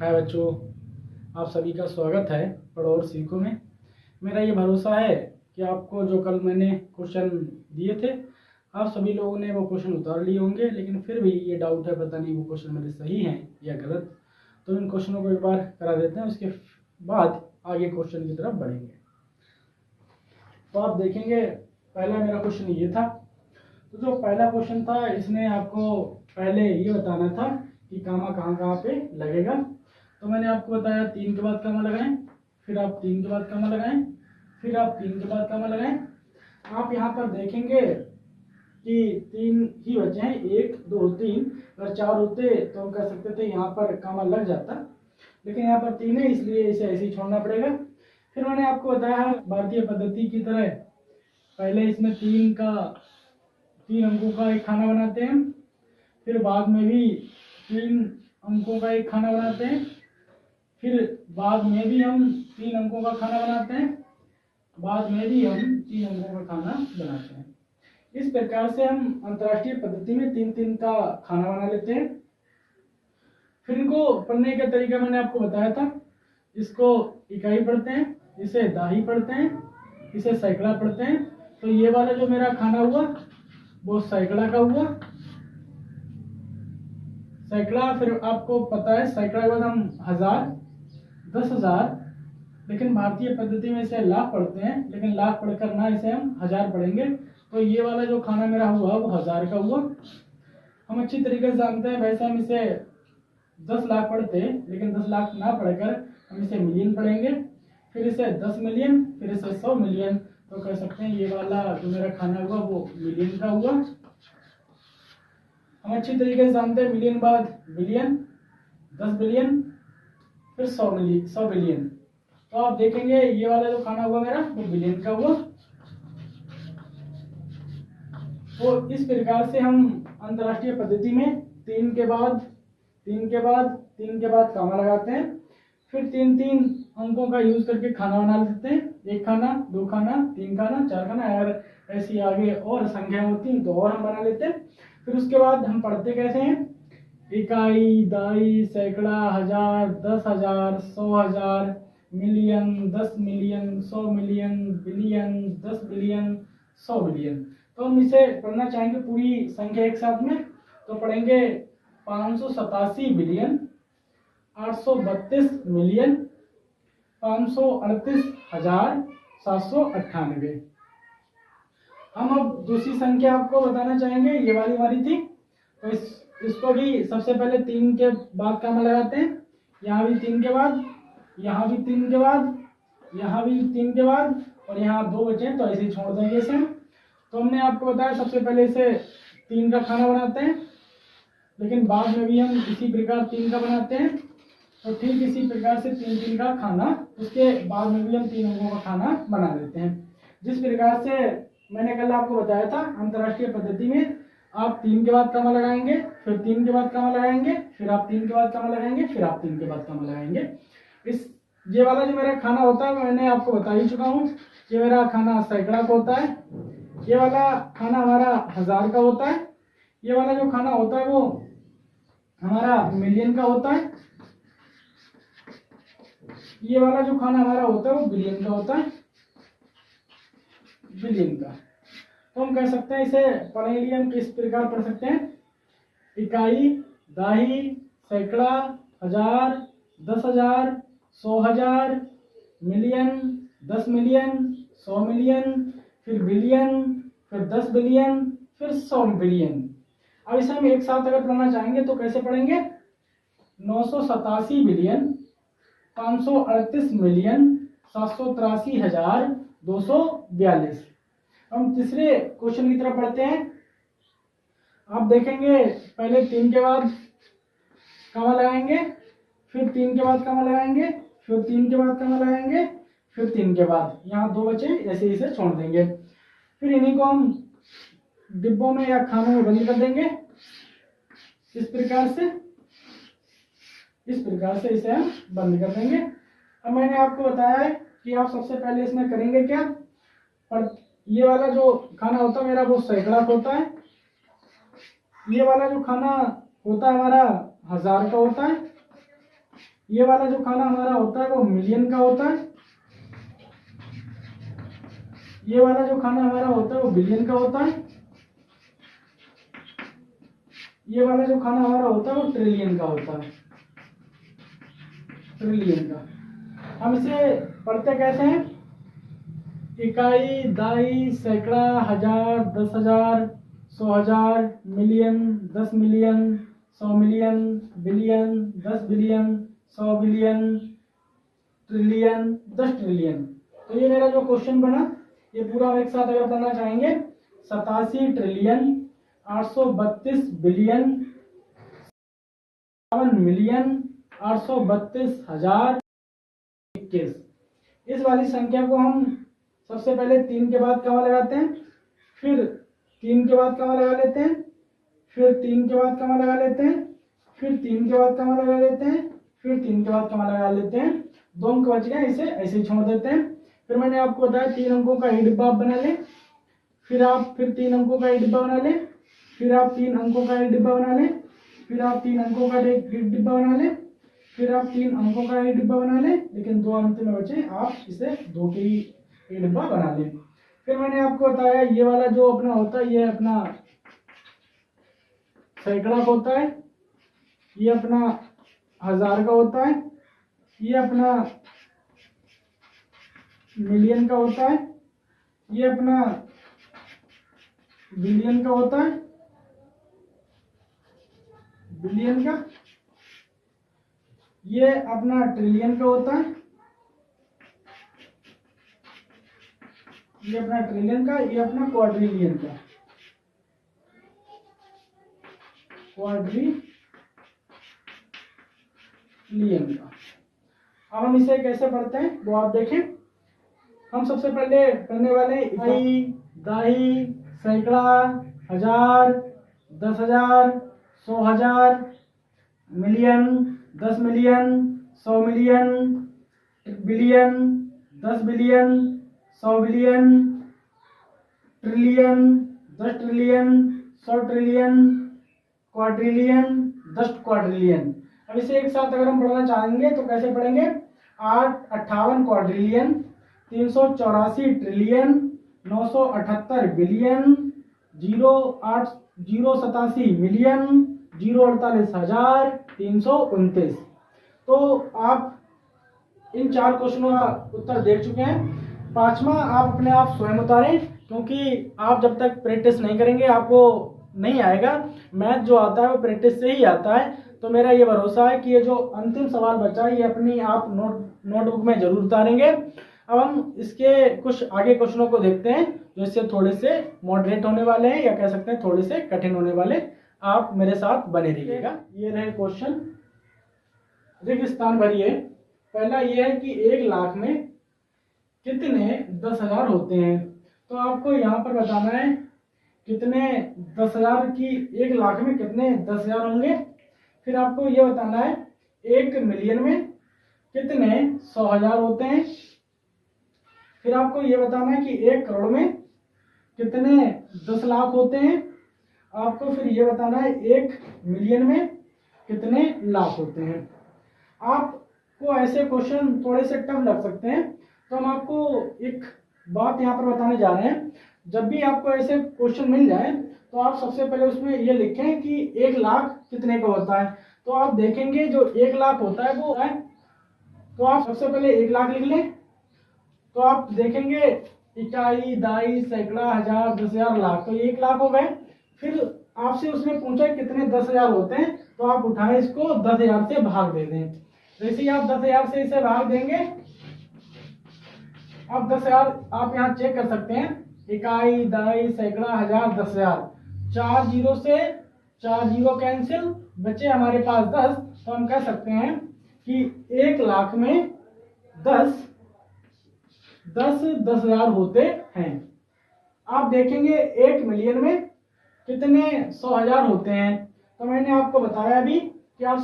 हाय बच्चों, आप सभी का स्वागत है पढ़ो और सीखो में। मेरा ये भरोसा है कि आपको जो कल मैंने क्वेश्चन दिए थे आप सभी लोगों ने वो क्वेश्चन उतार लिए होंगे, लेकिन फिर भी ये डाउट है, पता नहीं वो क्वेश्चन मेरे सही हैं या गलत। तो इन क्वेश्चनों को एक बार करा देते हैं, उसके बाद आगे क्वेश्चन की तरफ बढ़ेंगे। तो आप देखेंगे पहला मेरा क्वेश्चन ये था। तो जो पहला क्वेश्चन था इसने आपको पहले ये बताना था कि कामा कहाँ कहाँ पे लगेगा। तो मैंने आपको बताया 3 के बाद कामा लगाएं, फिर आप 3 के बाद कामा लगाएं, फिर आप 3 के बाद कामा लगाएं। आप यहाँ पर देखेंगे कि 3 ही बचे हैं, 1 2 3। अगर 4 होते तो हम कह सकते थे यहाँ पर कामा लग जाता, लेकिन यहाँ पर 3 है इसलिए इसे ऐसे ही छोड़ना पड़ेगा। फिर मैंने आपको बताया भारतीय पद्धति की तरह पहले इसमें 3 अंकों का एक खाना बनाते हैं, फिर बाद में भी 3 अंकों का एक खाना बनाते हैं, फिर बाद में भी हम 3 अंकों का खाना बनाते हैं, बाद में भी हम 3 अंकों का खाना बनाते हैं। इस प्रकार से हम अंतर्राष्ट्रीय पद्धति में 3-3 का खाना बना लेते हैं। फिर इनको पढ़ने का तरीका मैंने आपको बताया था। इसको इकाई पढ़ते हैं, इसे दाही पढ़ते हैं, इसे सैकड़ा पढ़ते हैं। तो ये वाला जो मेरा खाना हुआ वो सैकड़ा का हुआ, सैकड़ा। फिर आपको पता है सैकड़ा के बाद हम 1000, 10,000, लेकिन भारतीय पद्धति में इसे लाख पढ़ते हैं, लेकिन लाख पढ़कर ना इसे हम 1000 पढ़ेंगे। तो ये वाला जो खाना मेरा हुआ वो 1000 का हुआ। हम अच्छी तरीके से जानते हैं, वैसे हम इसे 10 लाख पढ़ते हैं, लेकिन 10 लाख ना पढ़कर हम इसे मिलियन पढ़ेंगे, फिर इसे 10 मिलियन, फिर इसे 100 मिलियन। तो कह सकते हैं ये वाला जो मेरा खाना हुआ वो मिलियन का हुआ। हम अच्छी तरीके से जानते हैं मिलियन बाद बिलियन, 10 बिलियन, फिर 100 बिलियन। तो आप देखेंगे ये वाला जो खाना हुआ मेरा वो बिलियन का हुआ। तो इस प्रकार से हम अंतर्राष्ट्रीय पद्धति में 3 के बाद कामा लगाते हैं, फिर 3-3 अंकों का यूज करके खाना बना लेते हैं। 1 खाना, 2 खाना, 3 खाना, 4 खाना, अगर ऐसी आगे और संख्या होती तो और हम बना लेते हैं। फिर उसके बाद हम पढ़ते कैसे हैं, इकाई, दाई, सैकड़ा, 1000, 10,000, 100,000, million, 10 million, 100 million, billion, 10 billion, 100 billion. तो हम इसे पढ़ना चाहेंगे पूरी संख्या एक साथ में, तो पढ़ेंगे 587 बिलियन, 832 मिलियन, 538,798। हम अब दूसरी संख्या आपको बताना चाहेंगे, ये वाली हमारी थी। तो इसको भी सबसे पहले 3 के बाद कामा लगाते हैं। यहाँ भी 3 के बाद, यहाँ भी 3 के बाद, यहाँ भी 3 के बाद, और यहाँ 2 बचे तो ऐसे ही छोड़ देंगे इसे। तो हमने आपको बताया सबसे पहले इसे 3 का खाना बनाते हैं, लेकिन बाद में भी हम इसी प्रकार 3 का बनाते हैं। तो ठीक इसी प्रकार से 3-3 का खाना, उसके बाद में भी हम 3 अंकों का खाना बना लेते हैं। जिस प्रकार से मैंने कल आपको बताया था अंतर्राष्ट्रीय पद्धति में आप 3 के बाद कामा लगाएंगे, फिर 3 के बाद कामा लगाएंगे, फिर आप 3 के बाद कामा लगाएंगे, फिर आप 3 के बाद कामा लगाएंगे। ये वाला जो मेरा खाना होता है मैंने आपको बता ही चुका हूँ। ये मेरा खाना सैकड़ा का होता है, ये वाला खाना हमारा 1000 का होता है, ये वाला जो खाना होता है वो हमारा मिलियन का होता है, ये वाला जो खाना हमारा होता है वो बिलियन का होता है, बिलियन का। तो हम कह सकते हैं इसे पढ़ने के लिए हम किस प्रकार पढ़ सकते हैं, इकाई, दाही, सैकड़ा, 1000, 10,000, 100,000, मिलियन, 10 मिलियन, 100 मिलियन, फिर बिलियन, फिर 10 बिलियन, फिर 100 बिलियन। अब इसे हम एक साथ अगर पढ़ना चाहेंगे तो कैसे पढ़ेंगे, 987 बिलियन, 538 मिलियन, 783,242। हम तीसरे क्वेश्चन की तरफ पढ़ते हैं। आप देखेंगे पहले 3 के बाद कामा लगाएंगे, फिर 3 के बाद कामा लगाएंगे, फिर 3 के बाद कामा लगाएंगे, फिर 3 के बाद, यहाँ 2 बचे ऐसे ही इसे छोड़ देंगे। फिर इन्हीं को हम डिब्बों में या खानों में बंद कर देंगे इस प्रकार से इसे हम बंद कर देंगे। अब मैंने आपको बताया है कि आप सबसे पहले इसमें करेंगे क्या, पर ये वाला जो खाना होता है मेरा वो सैकड़ा का होता है, ये वाला जो खाना होता है हमारा 1000 का होता है, ये वाला जो खाना हमारा होता है वो मिलियन का होता है, ये वाला जो खाना हमारा होता है वो बिलियन का होता है, ये वाला जो खाना हमारा होता है वो ट्रिलियन का होता है, ट्रिलियन का। हम इसे पढ़ते कैसे हैं? इकाई, दाई, सैकड़ा, हजार, 10,000, 100,000, million, 10 million, 100 million, billion, 10 billion, 100 billion, trillion, 10 trillion. तो ये मेरा जो क्वेश्चन बना, ये पूरा एक साथ अगर पढ़ना चाहेंगे, 87 ट्रिलियन, 832 बिलियन, 57 मिलियन, 832,021। इस वाली संख्या को हम सबसे पहले 3 के बाद कमा लगाते हैं, फिर 3 के बाद कमा लगा लेते हैं, फिर 3 के बाद कमा लगा लेते हैं, फिर 3 के बाद कमा लगा लेते हैं, फिर 3 के बाद कमा लगा लेते हैं। 2 अंक बच गए, इसे ऐसे ही छोड़ देते हैं। फिर मैंने आपको बताया 3 अंकों का एक डिब्बा आप बना लें, फिर 3 अंकों का एक डिब्बा बना लें, फिर आप 3 अंकों का एक डिब्बा बना लें, फिर आप 3 अंकों का एक डिब्बा बना लें, फिर आप 3 अंकों का एक डिब्बा बना लें, लेकिन 2 अंक में बचे, आप इसे 2 के ही एक डिब्बा बना लें। फिर मैंने आपको बताया ये वाला जो अपना होता है, ये अपना सैकड़ा का होता है, ये अपना हजार का होता है, ये अपना मिलियन का होता है, ये अपना बिलियन का होता है, बिलियन का, ये अपना ट्रिलियन का होता है, ये अपना ट्रिलियन का, ये अपना क्वाड्रिलियन का, क्वाड्रिलियन का। अब हम इसे कैसे पढ़ते हैं वो आप देखें। हम सबसे पहले करने वाले इकाई, दाई, सैकड़ा, हजार, 10,000, 100,000, million, 10 million, 100 million, billion, 10 billion, 100 billion, trillion, 10 trillion, 100 trillion, quadrillion, 10 quadrillion. अब इसे एक साथ अगर हम पढ़ना चाहेंगे तो कैसे पढ़ेंगे? 58 क्वाड्रिलियन, 384 ट्रिलियन, 978 बिलियन, 087 मिलियन, 048,329। तो आप इन 4 क्वेश्चनों का उत्तर देख चुके हैं। 5वां आप अपने आप स्वयं उतारें, क्योंकि आप जब तक प्रैक्टिस नहीं करेंगे आपको नहीं आएगा। मैथ जो आता है वो प्रैक्टिस से ही आता है। तो मेरा ये भरोसा है कि ये जो अंतिम सवाल बचा है ये अपनी आप नोटबुक में जरूर उतारेंगे। अब हम इसके कुछ आगे क्वेश्चनों को देखते हैं जो इससे थोड़े से मॉडरेट होने वाले हैं, या कह सकते हैं थोड़े से कठिन होने वाले। आप मेरे साथ बने रहिएगा। ये रहे क्वेश्चन, रिक्त स्थान भरिए। पहला ये है कि 1 लाख में कितने 10,000 होते हैं। तो आपको यहाँ पर बताना है कितने 10,000 की 1 लाख में कितने 10,000 होंगे। फिर आपको ये बताना है 1 मिलियन में कितने 100,000 होते हैं। फिर आपको ये बताना है कि 1 करोड़ में कितने 10 लाख होते हैं। आपको फिर ये बताना है 1 मिलियन में कितने लाख होते हैं। आपको ऐसे क्वेश्चन थोड़े से टफ लग सकते हैं, तो हम आपको एक बात यहाँ पर बताने जा रहे हैं। जब भी आपको ऐसे क्वेश्चन मिल जाए तो आप सबसे पहले उसमें ये लिखें कि 1 लाख कितने का होता है। तो आप देखेंगे जो 1 लाख होता है वो है, तो आप सबसे पहले 1 लाख लिख लें। तो आप देखेंगे इकाई, दाई, सैकड़ा, हजार, 10,000, लाख, तो 1 लाख हो गए। फिर आपसे उसने पूछा कितने 10,000 होते हैं, तो आप उठाएं इसको 10,000 से भाग दे दें। जैसे ही आप 10,000 से इसे भाग देंगे, अब 10,000 आप यहाँ चेक कर सकते हैं, इकाई, दाई, सैकड़ा, हजार, 10,000, 4 जीरो से 4 जीरो कैंसिल, बचे हमारे पास 10। तो हम कह सकते हैं कि 1 लाख में 10,000 होते हैं। आप देखेंगे 1 मिलियन में कितने 100,000 होते हैं। तो मैंने आपको बताया अभी कि आप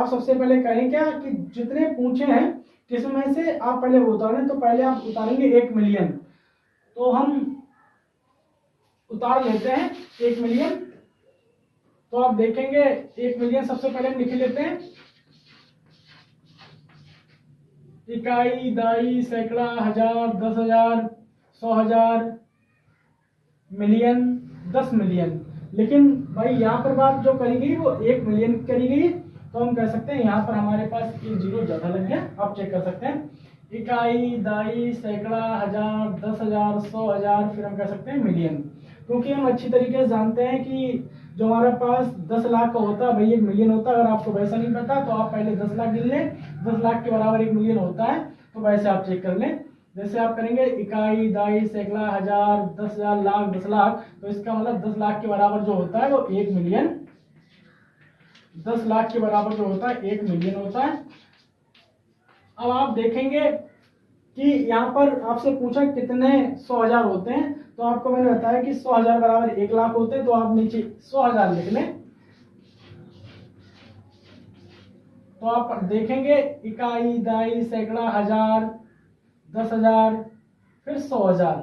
सबसे पहले करें क्या कि जितने पूछे हैं किसमें से आप पहले उतारें। तो पहले आप उतारेंगे 1 मिलियन, तो हम उतार लेते हैं 1 मिलियन। तो आप देखेंगे 1 मिलियन सबसे पहले लिख लेते हैं। इकाई, दाई, सैकड़ा, हजार, 10,000, 100,000, मिलियन, 10 मिलियन। लेकिन भाई यहाँ पर बात जो करी गई वो 1 मिलियन करी गई, तो हम कह सकते हैं यहाँ पर हमारे पास एक जीरो ज्यादा लग गया। आप चेक कर सकते हैं, इकाई, दाई, सैकड़ा, हजार, 10,000, 100,000, फिर हम कह सकते हैं मिलियन। क्योंकि हम अच्छी तरीके से जानते हैं कि जो हमारे पास 10 लाख का होता है भाई 1 मिलियन होता है। अगर आपको वैसा नहीं पता तो आप पहले 10 लाख गिन लें, 10 लाख के बराबर 1 मिलियन होता है, तो वैसे आप चेक कर लें। जैसे आप करेंगे इकाई, दाई, सैकड़ा, हजार, 10,000, लाख, 10 लाख, तो इसका मतलब 10 लाख के बराबर जो होता है वो 1 मिलियन, 10 लाख के बराबर जो होता है 1 मिलियन होता है। अब आप देखेंगे कि यहाँ पर आपसे पूछा कितने 100,000 होते हैं, तो आपको मैंने बताया कि 100,000 बराबर 1 लाख होते हैं, तो आप नीचे 100,000 लिख लें। तो आप देखेंगे इकाई, दाई, सैकड़ा, हजार, 10,000, फिर 100,000,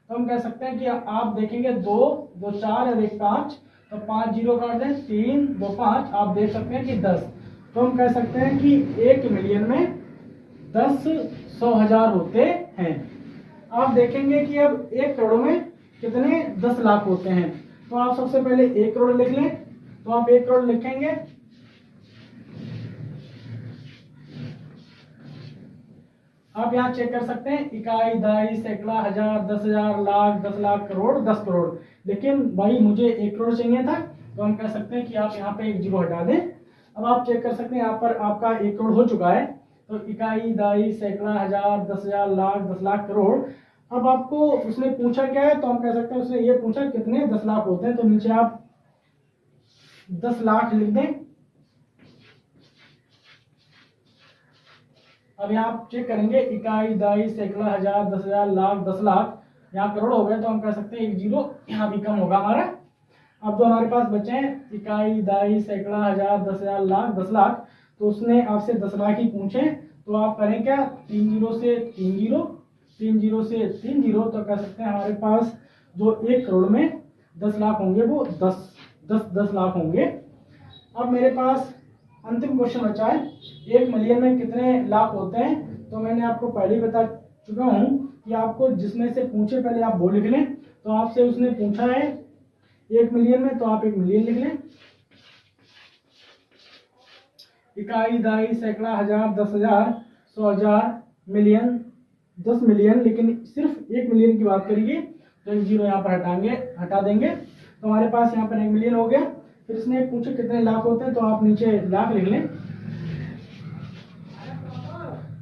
तो हम कह सकते हैं कि आप देखेंगे 2 2 4 और 1 5, तो 5 जीरो काट दें, 3 2 5, आप देख सकते हैं कि 10, तो हम कह सकते हैं कि 1 मिलियन में 10 100,000 होते हैं। आप देखेंगे कि अब 1 करोड़ में कितने 10 लाख होते हैं, तो आप सबसे पहले 1 करोड़ लिख लें। तो आप 1 करोड़ लिखेंगे, आप यहाँ चेक कर सकते हैं इकाई, दाई, सैकड़ा, हजार, 10,000, लाख, 10 लाख, करोड़, 10 करोड़। लेकिन भाई मुझे 1 करोड़ चाहिए था, तो हम कह सकते हैं कि आप यहाँ पे 1 जीरो हटा दें। अब आप चेक कर सकते हैं यहाँ पर आपका 1 करोड़ हो चुका है, तो इकाई, दाई, सैकड़ा, हजार, 10,000, लाख, 10 लाख, करोड़। अब आपको उसने पूछा क्या है, तो हम कह सकते हैं उसने ये पूछा कितने 10 लाख होते हैं, तो नीचे आप 10 लाख लिख दें। अब यहाँ आप चेक करेंगे इकाई, दाई, सैकड़ा, हजार, 10,000, लाख, 10 लाख, यहाँ करोड़ हो गए, तो हम कह सकते हैं 1 जीरो यहाँ भी कम होगा हमारा। अब जो हमारे पास बचे हैं इकाई, दाई, सैकड़ा, हजार, 10,000, लाख, 10 लाख, तो उसने आपसे 10 लाख ही पूछे, तो आप करें क्या, 3 जीरो से 3 जीरो, 3 जीरो से 3 जीरो, तो कह सकते हैं हमारे पास जो 1 करोड़ में 10 लाख होंगे वो 10 लाख होंगे। अब मेरे पास अंतिम क्वेश्चन बचा है, 1 मिलियन में कितने लाख होते हैं, तो मैंने आपको पहले ही बता चुका हूं कि आपको जिसमें से पूछे पहले आप वो लिख लें। तो आपसे उसने पूछा है 1 मिलियन में, तो आप 1 मिलियन लिख लें। इकाई, दाई, सैकड़ा, हजार, 10,000, 100,000, मिलियन, 10 मिलियन, लेकिन सिर्फ 1 मिलियन की बात करिए, तो 1 जीरो यहाँ पर हटा देंगे, तो हमारे पास यहाँ पर 1 मिलियन हो गया। फिर इसने पूछे कितने लाख होते हैं, तो आप नीचे लाख लिख लें।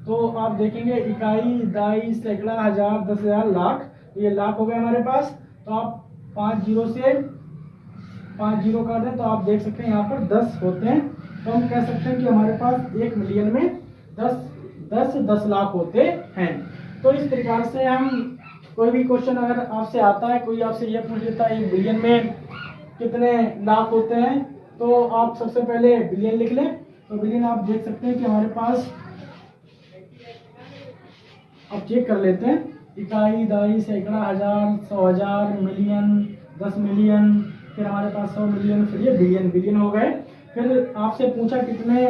तो आप देखेंगे इकाई, दाई, सैकड़ा, हजार, 10,000, लाख, तो ये लाख हो गए हमारे पास। तो आप 5 जीरो से 5 जीरो कर दें, तो आप देख सकते हैं यहाँ पर 10 होते हैं, तो हम कह सकते हैं कि हमारे पास 1 मिलियन में 10 लाख होते हैं। तो इस प्रकार से हम कोई भी क्वेश्चन अगर आपसे आता है, कोई आपसे ये पूछ लेता है 1 बिलियन में कितने लाख होते हैं, तो आप सबसे पहले बिलियन लिख लें। तो बिलियन आप देख सकते हैं कि हमारे पास, अब चेक कर लेते हैं, इकाई, दाई, सैकड़ा, हजार, 100,000, मिलियन, 10 मिलियन, फिर हमारे पास 100 मिलियन, फिर ये बिलियन हो गए। फिर आपसे पूछा कितने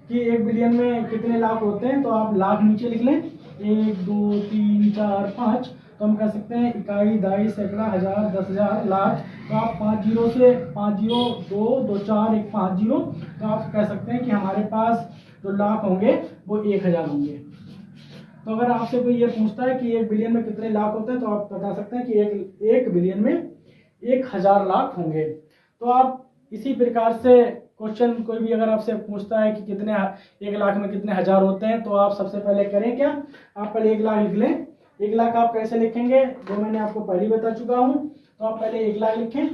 कि 1 बिलियन में कितने लाख होते हैं, तो आप लाख नीचे लिख लें, 1 2 3 4 5, तो हम कह सकते हैं इकाई, दाई, सैकड़ा, हजार, 10,000, लाख, तो आप 5 जीरो से 5 जीरो 2 2 4 1 5 जीरो, तो आप कह सकते हैं कि हमारे पास जो लाख होंगे वो 1,000 होंगे। तो अगर आपसे कोई ये पूछता है कि 1 बिलियन में कितने लाख होते हैं, तो आप बता सकते हैं कि 1 बिलियन में 1,000 लाख होंगे। तो आप इसी प्रकार से क्वेश्चन कोई भी अगर आपसे पूछता है कि कितने 1 लाख में कितने हजार होते हैं, तो आप सबसे पहले करें क्या, आप पहले 1 लाख लिख लें। 1 लाख आप कैसे लिखेंगे वो मैंने आपको पहले बता चुका हूं, तो आप पहले 1 लाख लिखें।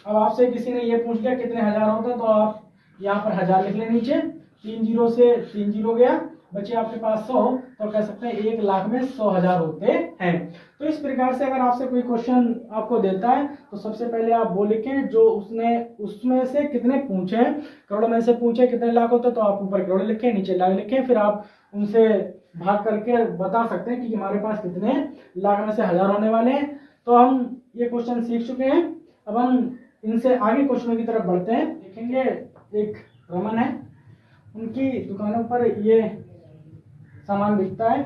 अब आपसे किसी ने ये पूछ लिया कितने हजार होते हैं, तो आप यहाँ पर हजार लिख लें नीचे, 3 जीरो से 3 जीरो गया, बचे आपके पास 100, तो कह सकते हैं 1 लाख में 100,000 होते हैं। तो इस प्रकार से अगर आपसे कोई क्वेश्चन आपको देता है, तो सबसे पहले आप वो लिखें जो उसने उसमें से कितने पूछे हैं। करोड़ में से पूछे कितने लाख होते हैं, तो आप ऊपर करोड़ लिखें, नीचे लाख लिखें, फिर आप उनसे भाग करके बता सकते हैं कि हमारे पास कितने लाख में से हजार होने वाले हैं। तो हम ये क्वेश्चन सीख चुके हैं, अब हम इनसे आगे क्वेश्चनों की तरफ बढ़ते हैं। देखेंगे एक रमन है, उनकी दुकानों पर ये सामान बिकता है।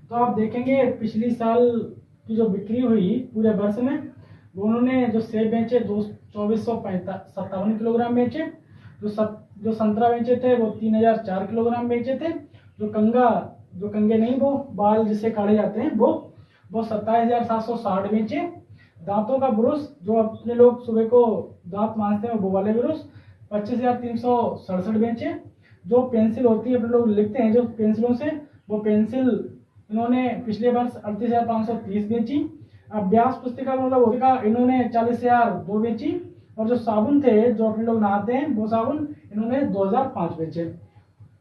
तो आप देखेंगे पिछली साल की जो बिक्री हुई पूरे वर्ष में, वो उन्होंने जो सेब बेचे 2457 किलोग्राम बेचे, जो संतरा बेचे थे वो 3004 किलोग्राम बेचे थे, जो कंगे नहीं वो बाल जिससे काटे जाते हैं वो 27,760 बेचे। दांतों का ब्रश जो अपने लोग सुबह को दांत मांजते हैं वो वाले ब्रश 25,367 बेचे। जो पेंसिल होती है अपने लोग लिखते हैं जो पेंसिलों से, वो पेंसिल इन्होंने पिछले वर्ष 38,530 बेची। अभ्यास पुस्तिका मतलब होगा इन्होंने 40,002 बेची। और जो साबुन थे जो अपने लोग नहाते हैं वो साबुन इन्होंने 2005 बेचे।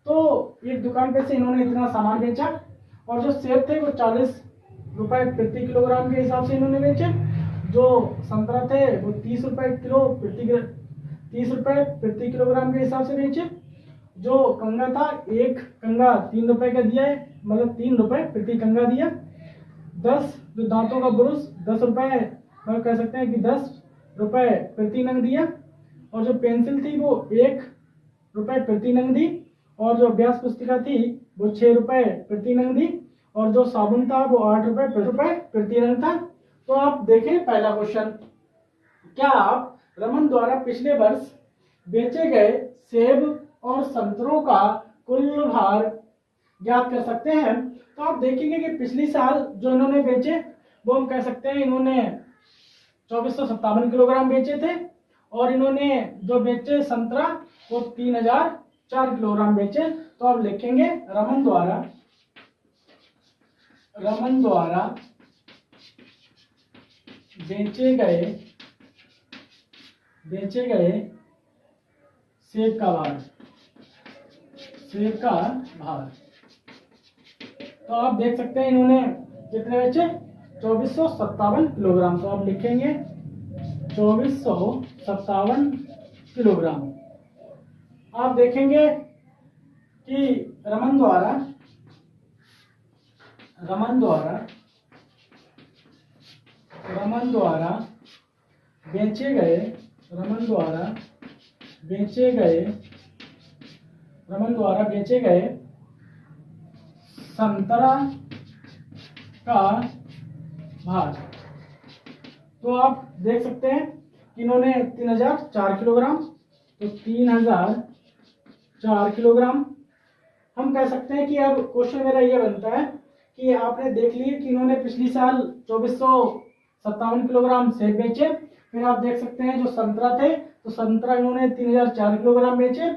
तो एक दुकान पे से इन्होंने इतना सामान बेचा। और जो सेब थे वो 40 रुपए प्रति किलोग्राम के हिसाब से इन्होंने बेचे। जो संतरा थे वो 30 रुपए प्रति किलोग्राम के हिसाब से बेचे। जो कंगा था, एक कंगा 3 रुपए का दिया है, मतलब 3 रुपए प्रति कंगा दिया। 10 जो दांतों का ब्रश 10 रुपए, मतलब कह सकते हैं कि 10 रुपए प्रति नंग दिया। और जो पेंसिल थी वो 1 रुपए प्रति नंग दी। और जो अभ्यास पुस्तिका थी वो 6 रुपए प्रति नंग दी। और जो साबुन था वो 8 रुपए प्रति नंग था। तो आप देखें पहला क्वेश्चन, क्या आप रमन द्वारा पिछले वर्ष बेचे गए सेब और संतरों का कुल भार ज्ञात कर सकते हैं? तो आप देखेंगे कि पिछली साल जो इन्होंने बेचे वो हम कह सकते हैं इन्होंने 2457 किलोग्राम बेचे थे। और इन्होंने जो बेचे संतरा वो 3004 किलोग्राम बेचे। तो आप लिखेंगे रमन द्वारा बेचे गए सेब का भार। तो आप देख सकते हैं इन्होंने कितने बेचे, 2457 किलोग्राम। तो आप लिखेंगे 2457 किलोग्राम। आप देखेंगे कि रमन द्वारा बेचे गए संतरा का भार। तो आप देख सकते हैं कि इन्होंने 3004 किलोग्राम, तो 3004 किलोग्राम। हम कह सकते हैं कि अब क्वेश्चन मेरा ये बनता है कि आपने देख लिया कि इन्होंने पिछली साल 2457 किलोग्राम सेब बेचे। फिर आप देख सकते हैं जो संतरा थे तो संतरा इन्होंने 3004 किलोग्राम बेचे।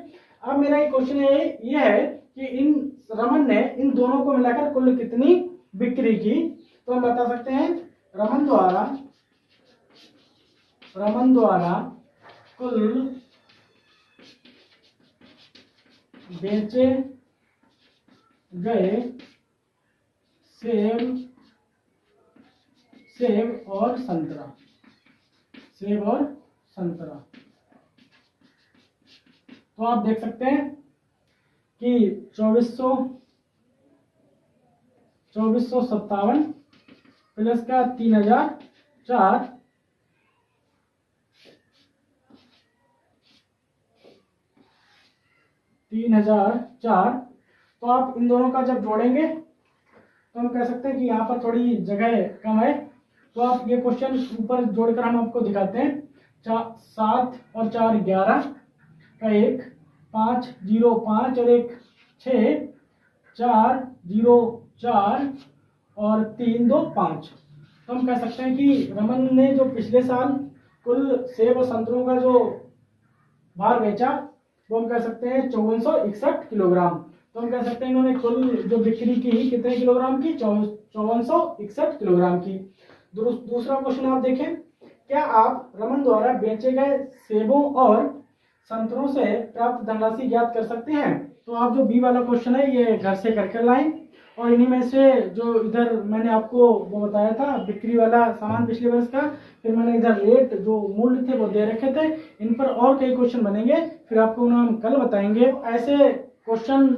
अब मेरा ये क्वेश्चन ये है कि इन रमन ने इन दोनों को मिलाकर कुल कितनी बिक्री की। तो हम बता सकते हैं रमन द्वारा कुल बेचे गए सेब और संतरा। तो आप देख सकते हैं कि 2457 प्लस का 3004, तो आप इन दोनों का जब जोड़ेंगे तो हम कह सकते हैं कि यहाँ पर थोड़ी जगह कम है। तो आप ये क्वेश्चन ऊपर जोड़कर हम आपको दिखाते हैं। 7 और 4 11 का 1, 5 0 5 और 1 6, 4 0 4 और 3 2 5। तो हम कह सकते हैं कि रमन ने जो पिछले साल कुल सेब और संतरों का जो भार बेचा वो हम कह सकते हैं 5461 किलोग्राम। तो हम कह सकते हैं इन्होंने कुल जो बिक्री की कितने किलोग्राम की, 5461 किलोग्राम की। दूसरा क्वेश्चन आप देखें, क्या आप रमन द्वारा बेचे गए सेबों और संतरों से प्राप्त धनराशि ज्ञात कर सकते हैं? तो आप जो बी वाला क्वेश्चन है ये घर से करके लाएं। और इन्हीं में से जो इधर मैंने आपको वो बताया था बिक्री वाला सामान पिछले वर्ष का, फिर मैंने इधर रेट जो मूल्य थे वो दे रखे थे। इन पर और कई क्वेश्चन बनेंगे, फिर आपको उन्हें हम कल बताएंगे। ऐसे क्वेश्चन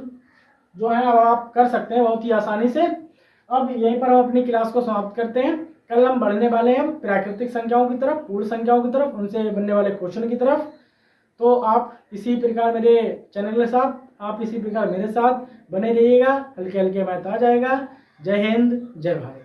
जो है आप कर सकते हैं बहुत ही आसानी से। अब यहीं पर हम अपनी क्लास को समाप्त करते हैं। कल हम बढ़ने वाले हैं प्राकृतिक संख्याओं की तरफ, पूर्ण संख्याओं की तरफ, उनसे बनने वाले क्वेश्चन की तरफ। तो आप इसी प्रकार मेरे चैनल के साथ, आप इसी प्रकार मेरे साथ बने रहिएगा, हल्के हल्के मैथ आ जाएगा। जय हिंद, जय भारत।